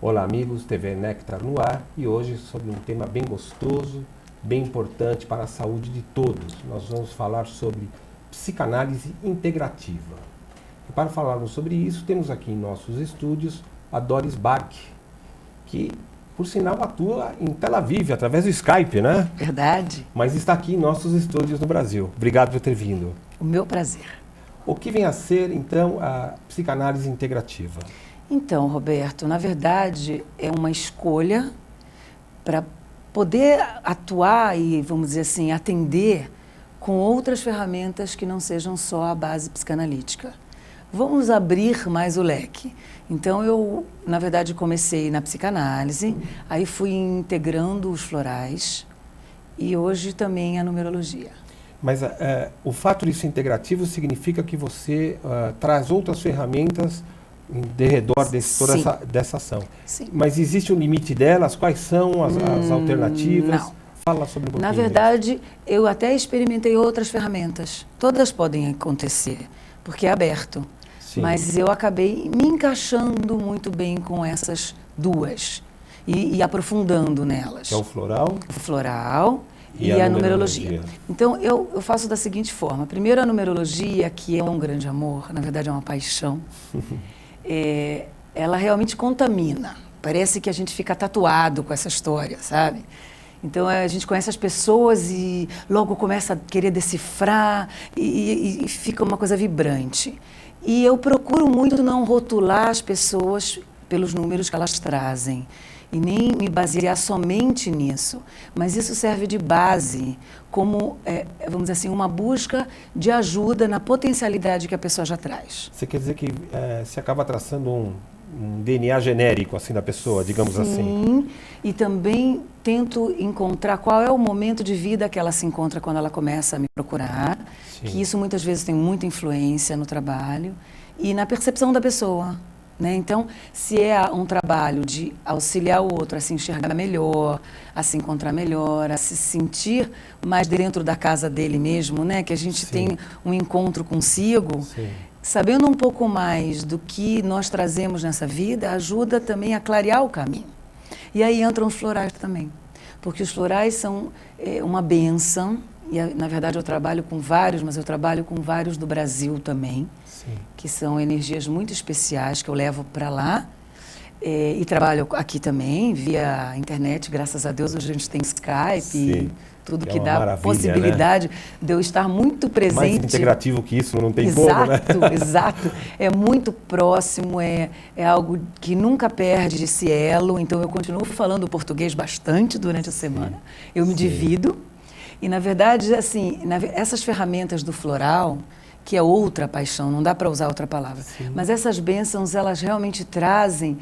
Olá amigos, TV Néctar no ar e hoje sobre um tema bem gostoso, bem importante para a saúde de todos. Nós vamos falar sobre psicanálise integrativa. E para falarmos sobre isso, temos aqui em nossos estúdios a Doris Bach, que por sinal atua em Tel Aviv, através do Skype, né? Verdade. Mas está aqui em nossos estúdios no Brasil. Obrigado por ter vindo. O meu prazer. O que vem a ser, então, a psicanálise integrativa? Então, Roberto, na verdade, é uma escolha para poder atuar e, vamos dizer assim, atender com outras ferramentas que não sejam só a base psicanalítica. Vamos abrir mais o leque. Então, eu, na verdade, comecei na psicanálise, aí fui integrando os florais e hoje também a numerologia. Mas o fato de ser integrativo significa que você traz outras ferramentas de redor dessa ação. Sim. Mas existe um limite delas? Quais são as alternativas? Não. Fala sobre um pouquinho. Na verdade, eu até experimentei outras ferramentas. Todas podem acontecer, porque é aberto. Sim. Mas eu acabei me encaixando muito bem com essas duas e aprofundando nelas. Que é o floral? O floral e a numerologia. Então, eu faço da seguinte forma. Primeiro, a numerologia, que é um grande amor, na verdade é uma paixão, ela realmente contamina. Parece que a gente fica tatuado com essa história, sabe? Então, a gente conhece as pessoas e logo começa a querer decifrar e fica uma coisa vibrante. E eu procuro muito não rotular as pessoas pelos números que elas trazem e nem me basear somente nisso, mas isso serve de base como, vamos dizer assim, uma busca de ajuda na potencialidade que a pessoa já traz. Você quer dizer que você acaba traçando um DNA genérico assim da pessoa, digamos assim? Sim, e também tento encontrar qual é o momento de vida que ela se encontra quando ela começa a me procurar, Sim. Que isso muitas vezes tem muita influência no trabalho e na percepção da pessoa. Né? Então, se é um trabalho de auxiliar o outro a se enxergar melhor, a se encontrar melhor, a se sentir mais dentro da casa dele mesmo, né? Que a gente tem um encontro consigo, sabendo um pouco mais do que nós trazemos nessa vida, ajuda também a clarear o caminho. E aí entram os florais também, porque os florais são uma bênção, e na verdade eu trabalho com vários, mas eu trabalho com vários do Brasil também, que são energias muito especiais que eu levo para lá e trabalho aqui também via internet, graças a Deus hoje a gente tem Skype e tudo que dá possibilidade, né, de eu estar muito presente. Mais integrativo que isso não tem como, né? Exato, é muito próximo, é algo que nunca perde esse elo, então eu continuo falando português bastante durante a semana, eu me divido e na verdade assim, essas ferramentas do floral, que é outra paixão, não dá para usar outra palavra. Mas essas bênçãos, elas realmente trazem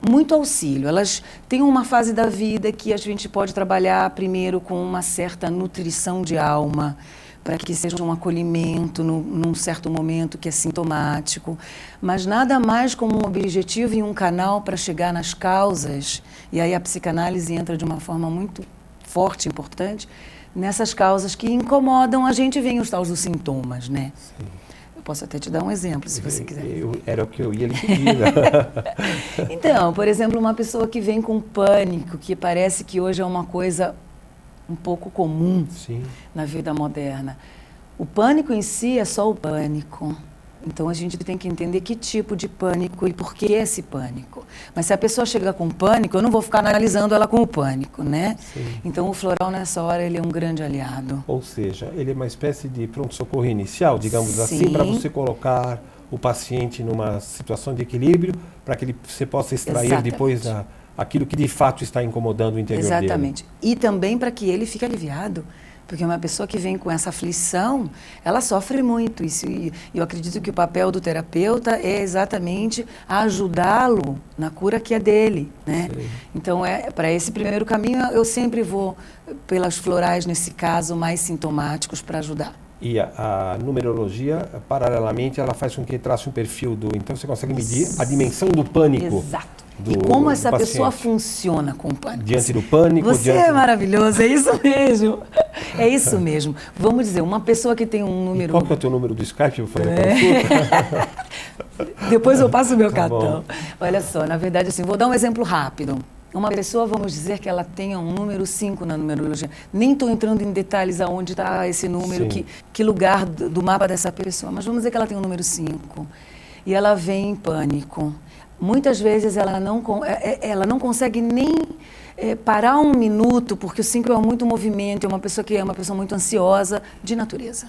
muito auxílio. Elas têm uma fase da vida que a gente pode trabalhar primeiro com uma certa nutrição de alma, para que seja um acolhimento num certo momento que é sintomático, mas nada mais como um objetivo e um canal para chegar nas causas. E aí a psicanálise entra de uma forma muito forte, importante, nessas causas que incomodam a gente, vem os tais dos sintomas, né? Sim. Eu posso até te dar um exemplo, se você quiser. Era o que eu ia lhe pedir. Então, por exemplo, uma pessoa que vem com pânico, que parece que hoje é uma coisa um pouco comum na vida moderna. O pânico em si é só o pânico. Então, a gente tem que entender que tipo de pânico e por que esse pânico. Mas se a pessoa chega com pânico, eu não vou ficar analisando ela com o pânico, né? Então, o floral, nessa hora, ele é um grande aliado. Ou seja, ele é uma espécie de pronto-socorro inicial, digamos assim, para você colocar o paciente numa situação de equilíbrio, para que você possa extrair depois aquilo que de fato está incomodando o interior dele. Exatamente. E também para que ele fique aliviado. Porque uma pessoa que vem com essa aflição, ela sofre muito. E eu acredito que o papel do terapeuta é exatamente ajudá-lo na cura que é dele, né? Então, para esse primeiro caminho, eu sempre vou pelas florais, nesse caso, mais sintomáticos para ajudar. E a numerologia, paralelamente, ela faz com que trace um perfil do... Então, você consegue medir a dimensão do pânico. Exato. E como essa pessoa funciona com o pânico. Diante do pânico. Você é maravilhoso, é isso mesmo. É isso mesmo. Vamos dizer, uma pessoa que tem um número... E qual que é o teu número do Skype? Eu falei, Depois eu passo o meu Tá cartão. bom. Olha só, na verdade, assim, vou dar um exemplo rápido. Uma pessoa, vamos dizer que ela tenha um número 5 na numerologia. Nem estou entrando em detalhes aonde está esse número, Sim. que lugar do mapa dessa pessoa. Mas vamos dizer que ela tem um número 5 e ela vem em pânico. Muitas vezes ela não consegue nem parar um minuto, porque o 5 é muito movimento, é uma pessoa que é uma pessoa muito ansiosa de natureza.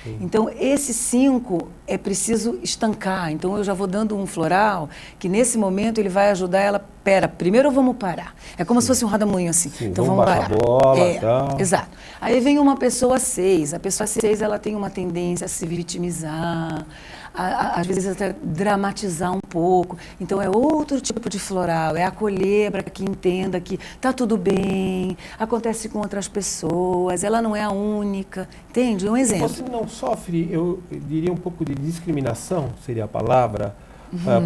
Sim. Então, esse 5 é preciso estancar. Então, eu já vou dando um floral que, nesse momento, ele vai ajudar ela. Pera, primeiro vamos parar. É como se fosse um rodamuinho assim. Sim, então, vamos vamos baixar parar. a bola, tal. Exato. Aí vem uma pessoa 6. A pessoa 6, ela tem uma tendência a se vitimizar, às vezes até dramatizar um pouco. Então, é outro tipo de floral. É acolher para que entenda que está tudo bem, acontece com outras pessoas, ela não é a única. Entende? Um exemplo. Você não sofre, eu diria, um pouco de discriminação, seria a palavra,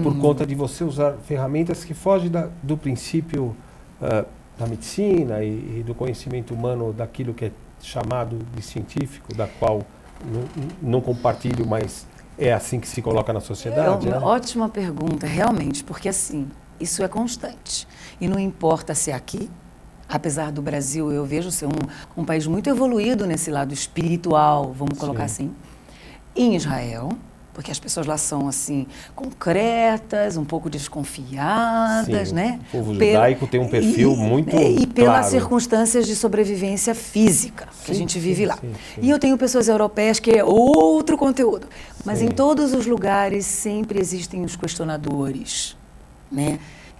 por conta de você usar ferramentas que fogem do princípio da medicina e do conhecimento humano, daquilo que é chamado de científico, da qual não compartilho, mas é assim que se coloca na sociedade? É uma né? ótima pergunta, realmente, porque assim, isso é constante. E não importa se é aqui, apesar do Brasil, eu vejo ser um país muito evoluído nesse lado espiritual, vamos colocar Sim. assim, em Israel, porque as pessoas lá são assim, concretas, um pouco desconfiadas, Sim, né? o povo judaico tem um perfil muito E pelas claro. circunstâncias de sobrevivência física que a Sim, gente vive sim, lá. sim, sim. E eu tenho pessoas europeias que é outro conteúdo. Mas Sim. em todos os lugares sempre existem os questionadores, né?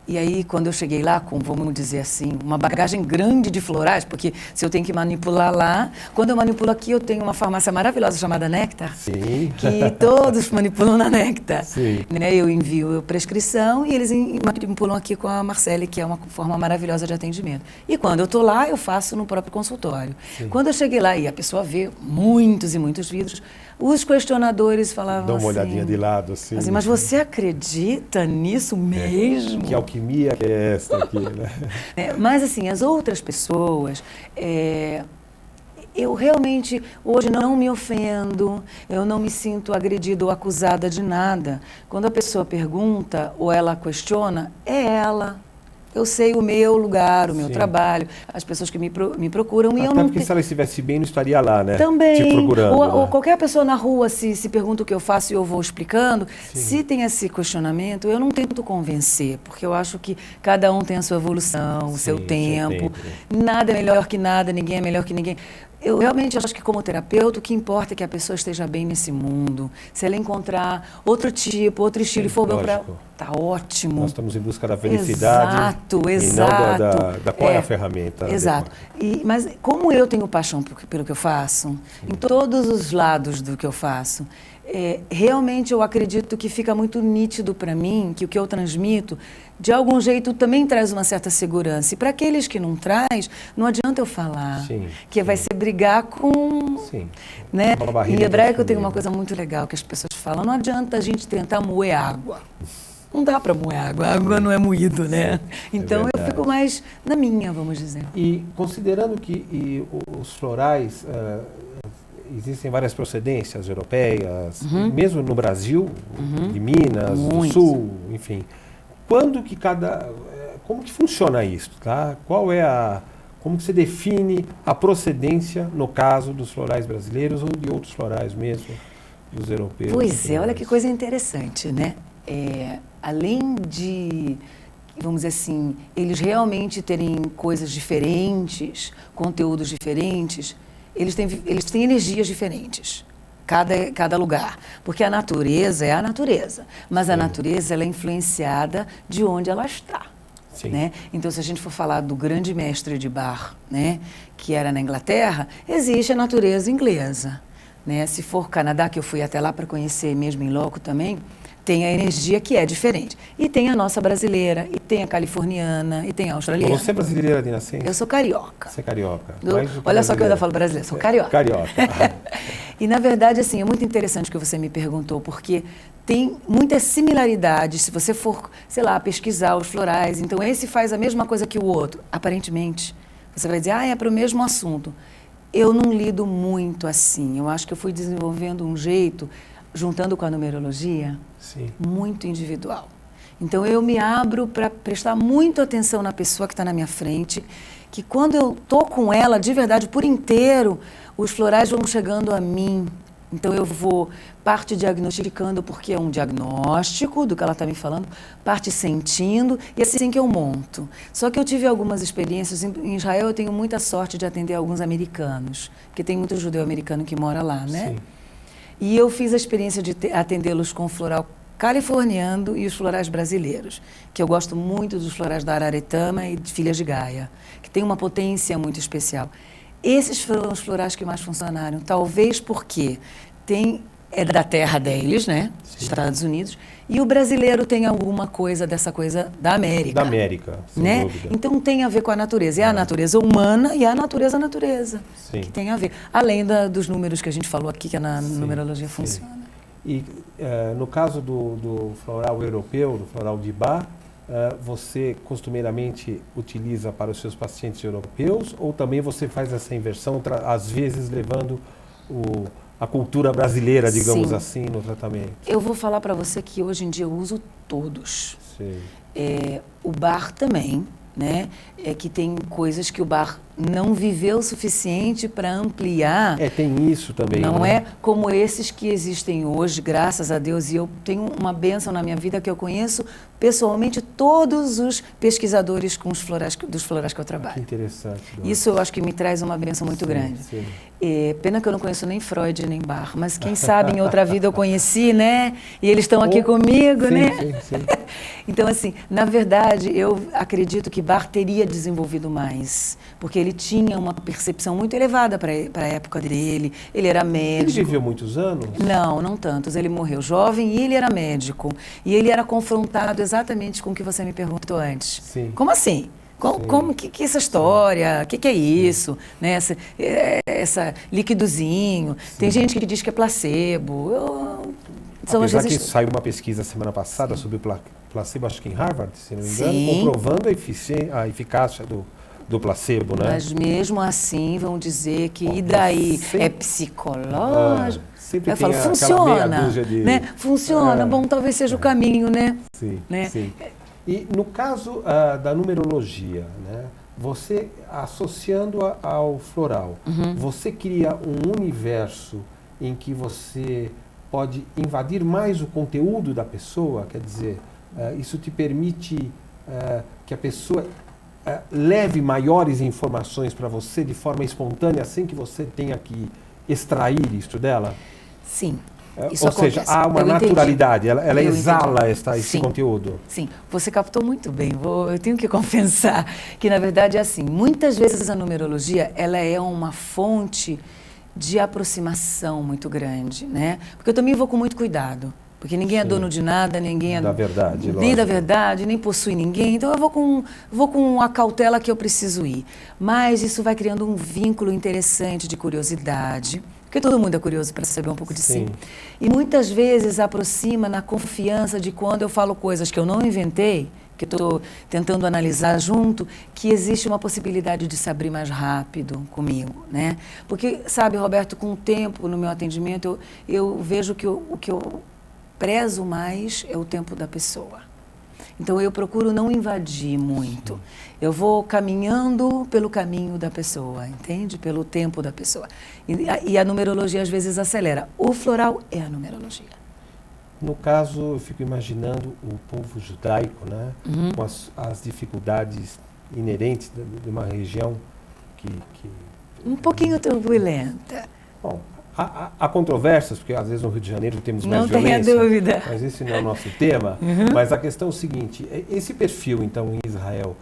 E aí, quando eu cheguei lá com, vamos dizer assim, uma bagagem grande de florais, porque se eu tenho que manipular lá, quando eu manipulo aqui, eu tenho uma farmácia maravilhosa chamada Néctar, Sim. que todos manipulam na Néctar. Sim. Né? Eu envio prescrição e eles manipulam aqui com a Marcele, que é uma forma maravilhosa de atendimento. E quando eu estou lá, eu faço no próprio consultório. Sim. Quando eu cheguei lá e a pessoa vê muitos e muitos vidros, os questionadores falavam Dá uma assim, olhadinha de lado, assim. mas você acredita nisso mesmo? Que alquimia que é essa aqui, né? Mas assim, as outras pessoas, eu realmente hoje não me ofendo, eu não me sinto agredida ou acusada de nada. Quando a pessoa pergunta ou ela questiona, é ela. Eu sei o meu lugar, o meu Sim. trabalho, as pessoas que me procuram e eu Até não porque se ela estivesse bem, não estaria lá, né? também, Te procurando. ou né? qualquer pessoa na rua se pergunta o que eu faço e eu vou explicando, Sim. se tem esse questionamento, eu não tento convencer, porque eu acho que cada um tem a sua evolução, o seu Sim, tempo, nada é melhor que nada, ninguém é melhor que ninguém. Eu realmente acho que como terapeuta, o que importa é que a pessoa esteja bem nesse mundo. Se ela encontrar outro tipo, outro estilo e for bom para ela, lógico. tá ótimo. Nós estamos em busca da felicidade. Exato, E exato. não da qual é a ferramenta. Exato. Mas como eu tenho paixão pelo que eu faço, em todos os lados do que eu faço, realmente eu acredito que fica muito nítido para mim que o que eu transmito, de algum jeito, também traz uma certa segurança. E para aqueles que não traz, não adianta eu falar. Sim, que vai ser brigar com... Sim. Né? Uma barreira Em hebraico definida. tem uma coisa muito legal que as pessoas falam, não adianta a gente tentar moer água. Não dá para moer água, a água não é moído, né? Então eu verdade. fico mais na minha, vamos dizer. E considerando que os florais, existem várias procedências europeias, mesmo no Brasil, de Minas, do Muitos. Sul, enfim. Como que funciona isso, tá? Como que você define a procedência, no caso dos florais brasileiros ou de outros florais mesmo, dos europeus? Pois é, olha que coisa interessante, né? Além de, vamos dizer assim, eles realmente terem coisas diferentes, conteúdos diferentes, eles têm energias diferentes, cada lugar. Porque a natureza é a natureza, mas a natureza ela é influenciada de onde ela está. Sim. Né? Então, se a gente for falar do grande mestre de Bach, né, que era na Inglaterra, existe a natureza inglesa. Né? Se for Canadá, que eu fui até lá para conhecer mesmo em loco também, tem a energia que é diferente. E tem a nossa brasileira, e tem a californiana, e tem a australiana. Você é brasileira de nascença? Eu sou carioca. Você é carioca. Olha só que eu ainda falo brasileira, sou carioca. Carioca. E, na verdade, assim, é muito interessante o que você me perguntou, porque tem muitas similaridades, se você for, sei lá, pesquisar os florais. Então, esse faz a mesma coisa que o outro. Aparentemente, você vai dizer, é para o mesmo assunto. Eu não lido muito assim. Eu acho que eu fui desenvolvendo um jeito juntando com a numerologia, Sim. muito individual. Então eu me abro para prestar muito atenção na pessoa que está na minha frente, que quando eu estou com ela de verdade por inteiro, os florais vão chegando a mim. Então eu vou parte diagnosticando porque é um diagnóstico do que ela está me falando, parte sentindo e assim que eu monto. Só que eu tive algumas experiências, em Israel eu tenho muita sorte de atender alguns americanos, porque tem muito judeu americano que mora lá, né? Sim. E eu fiz a experiência de atendê-los com floral californiano e os florais brasileiros, que eu gosto muito dos florais da Araretama e de Filhas de Gaia, que tem uma potência muito especial. Esses foram os florais que mais funcionaram, talvez porque é da terra deles, né, Sim. Estados Unidos, e o brasileiro tem alguma coisa dessa coisa da América. Da América, sem né? dúvida. Então tem a ver com a natureza. É a natureza humana e a natureza Sim. que tem a ver. Além dos números que a gente falou aqui, que na numerologia funciona. E no caso do floral europeu, do floral de Bach, você costumeiramente utiliza para os seus pacientes europeus ou também você faz essa inversão, às vezes levando a cultura brasileira, digamos Sim. assim, no tratamento? Eu vou falar para você que hoje em dia eu uso todos. Sim. O Bach também, né? É que tem coisas que o Bach não viveu o suficiente para ampliar. Tem isso também. Não né? é como esses que existem hoje, graças a Deus. E eu tenho uma bênção na minha vida que eu conheço pessoalmente todos os pesquisadores com dos florais que eu trabalho. Que interessante. Dora. Isso eu acho que me traz uma bênção muito grande. Sim. Pena que eu não conheço nem Freud nem Bach, mas quem sabe em outra vida eu conheci, né? E eles estão aqui comigo, sim, né? Sim. Então, assim, na verdade, eu acredito que Bach teria desenvolvido mais, porque ele tinha uma percepção muito elevada para a época dele, ele era médico. Ele viveu muitos anos? Não tantos. Ele morreu jovem e ele era médico. E ele era confrontado exatamente com o que você me perguntou antes. Sim. Como assim? Como que essa história? O que é isso? Né? Essa líquidozinho. Sim. Tem gente que diz que é placebo. Apesar que saiu uma pesquisa semana passada sobre placebo, acho que em Harvard, se não me engano, Sim. comprovando a eficácia do placebo, né? Mas mesmo assim vão dizer que e daí é psicológico. Sempre eu tem falo, funciona, né? Funciona, bom, talvez seja o caminho, né? Sim, né? Sim. E no caso da numerologia, né? Você associando ao floral, você cria um universo em que você pode invadir mais o conteúdo da pessoa, quer dizer, isso te permite que a pessoa leve maiores informações para você de forma espontânea, sem que você tenha que extrair isso dela? Sim. Ou seja, há uma naturalidade, ela exala esse conteúdo. Sim, você captou muito bem. Eu tenho que confessar que, na verdade, é assim, muitas vezes a numerologia ela é uma fonte de aproximação muito grande, né? Porque eu também vou com muito cuidado, porque ninguém é dono de nada, ninguém é da verdade, nem da verdade, nem possui ninguém. Então eu vou com a cautela que eu preciso ir. Mas isso vai criando um vínculo interessante de curiosidade, porque todo mundo é curioso para saber um pouco de si. E muitas vezes aproxima na confiança de quando eu falo coisas que eu não inventei, que eu estou tentando analisar junto, que existe uma possibilidade de se abrir mais rápido comigo, né? Porque, sabe, Roberto, com o tempo no meu atendimento, eu vejo que o que eu prezo mais é o tempo da pessoa. Então, eu procuro não invadir muito. Sim. Eu vou caminhando pelo caminho da pessoa, entende? Pelo tempo da pessoa. E a numerologia, às vezes, acelera. O floral é a numerologia. No caso, eu fico imaginando o povo judaico, né? Com as dificuldades inerentes de uma região que... Um pouquinho turbulenta. Bom, há controvérsias, porque às vezes no Rio de Janeiro temos mais violência. Não tenha dúvida. Mas esse não é o nosso tema. Mas a questão é o seguinte, esse perfil, então, em Israel,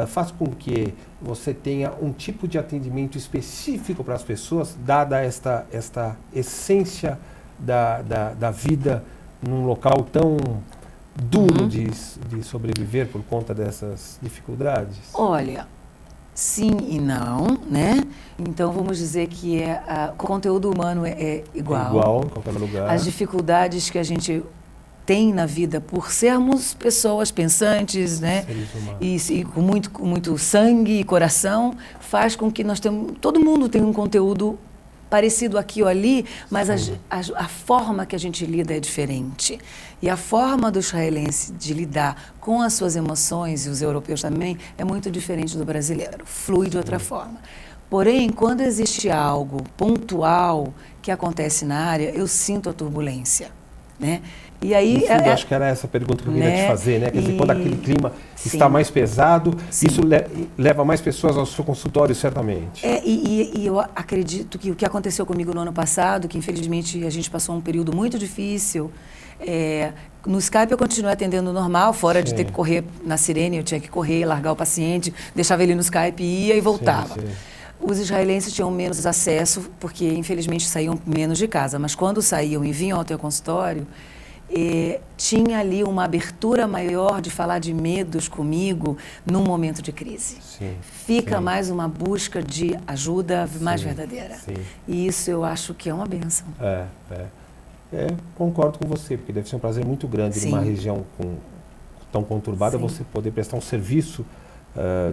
faz com que você tenha um tipo de atendimento específico para as pessoas, dada esta essência da vida num local tão duro de sobreviver por conta dessas dificuldades? Olha, sim e não, né? Então vamos dizer que o conteúdo humano é igual. É igual em qualquer lugar. As dificuldades que a gente tem na vida por sermos pessoas pensantes, né? E com muito sangue e coração, faz com que todo mundo tenha um conteúdo parecido aqui ou ali, mas a forma que a gente lida é diferente. E a forma do israelense de lidar com as suas emoções, e os europeus também, é muito diferente do brasileiro, flui de outra forma. Porém, quando existe algo pontual que acontece na área, eu sinto a turbulência, né? E aí, no fundo, acho que era essa pergunta que eu queria te fazer, né? Quer dizer, quando aquele clima está mais pesado, isso leva mais pessoas ao seu consultório, certamente. E eu acredito que o que aconteceu comigo no ano passado, que infelizmente a gente passou um período muito difícil, no Skype eu continuei atendendo normal, fora de ter que correr na sirene, eu tinha que correr, largar o paciente, deixava ele no Skype, ia e voltava. Os israelenses tinham menos acesso, porque infelizmente saíam menos de casa, mas quando saíam e vinham ao teu consultório, tinha ali uma abertura maior de falar de medos comigo num momento de crise. Fica mais uma busca de ajuda mais verdadeira. E isso eu acho que é uma bênção. Concordo com você, porque deve ser um prazer muito grande numa região tão conturbada você poder prestar um serviço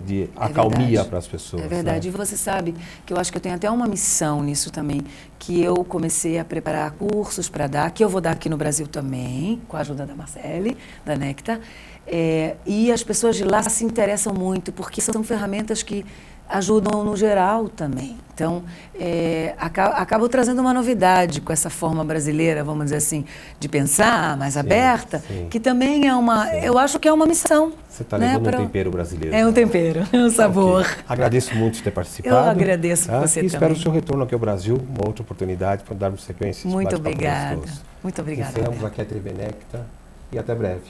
de acalmia para as pessoas. É verdade. E você sabe que eu acho que eu tenho até uma missão nisso também, que eu comecei a preparar cursos para dar, que eu vou dar aqui no Brasil também, com a ajuda da Marcele, da Nectar. E as pessoas de lá se interessam muito, porque são ferramentas que ajudam no geral também. Então, acabo trazendo uma novidade com essa forma brasileira, vamos dizer assim, de pensar mais aberta, que também é eu acho que é uma missão. Você está levando um tempero brasileiro. É um tempero, um sabor. Agradeço muito por ter participado. Eu agradeço você também. E espero o também. seu retorno aqui ao Brasil, uma outra oportunidade para darmos sequência. Muito obrigada. Muito obrigada. Encerramos aqui a TV Nectar e até breve.